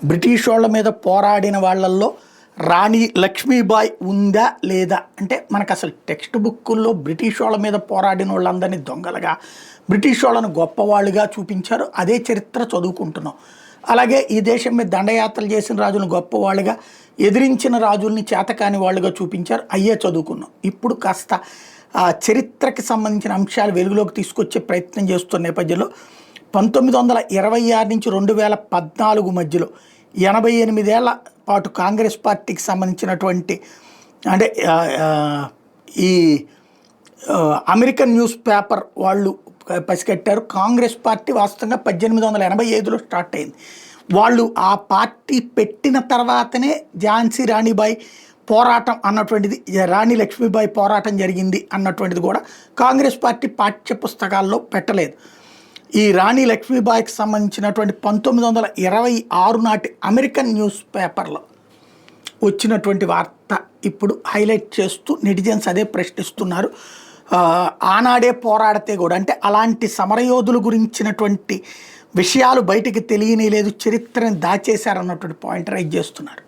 British వాళ్ళ మీద పోరాడిన వాళ్ళల్లో రాణి లక్ష్మీబాయి ఉందా లేదా అంటే మనకు అసలు టెక్స్ట్ బుక్కుల్లో బ్రిటిష్ వాళ్ళ మీద పోరాడిన వాళ్ళందరినీ దొంగలుగా, బ్రిటిష్ వాళ్ళను గొప్పవాళ్ళుగా చూపించారు. అదే చరిత్ర చదువుకుంటున్నాం. అలాగే ఈ దేశం మీద దండయాత్రలు చేసిన రాజులను గొప్పవాళ్ళుగా, ఎదిరించిన రాజుల్ని చేతకాని వాళ్ళుగా చూపించారు. అయ్యే చదువుకున్నాం. ఇప్పుడు కాస్త చరిత్రకి సంబంధించిన అంశాలు వెలుగులోకి తీసుకొచ్చే ప్రయత్నం చేస్తున్న నేపథ్యంలో 1926 నుంచి 2014 మధ్యలో 88 ఏళ్ల పాటు కాంగ్రెస్ పార్టీకి సంబంధించినటువంటి అంటే ఈ అమెరికన్ న్యూస్ పేపర్ వాళ్ళు పసిగట్టారు. కాంగ్రెస్ పార్టీ వాస్తవంగా 1885లో స్టార్ట్ అయింది. వాళ్ళు ఆ పార్టీ పెట్టిన తర్వాతనే ఝాన్సీ రాణిబాయి పోరాటం అన్నటువంటిది, రాణి లక్ష్మీబాయి పోరాటం జరిగింది అన్నటువంటిది కూడా కాంగ్రెస్ పార్టీ పాఠ్య పుస్తకాల్లో పెట్టలేదు. ఈ రాణి లక్ష్మీబాయికి సంబంధించినటువంటి 1926 నాటి అమెరికన్ న్యూస్ పేపర్లో వచ్చినటువంటి వార్త ఇప్పుడు హైలైట్ చేస్తూ నెటిజన్స్ అదే ప్రశ్నిస్తున్నారు. ఆనాడే పోరాడితే కూడా అంటే అలాంటి సమరయోధుల గురించినటువంటి విషయాలు బయటికి తెలియని లేదు, చరిత్రని దాచేశారన్నటువంటి పాయింట్ రైజ్ చేస్తున్నారు.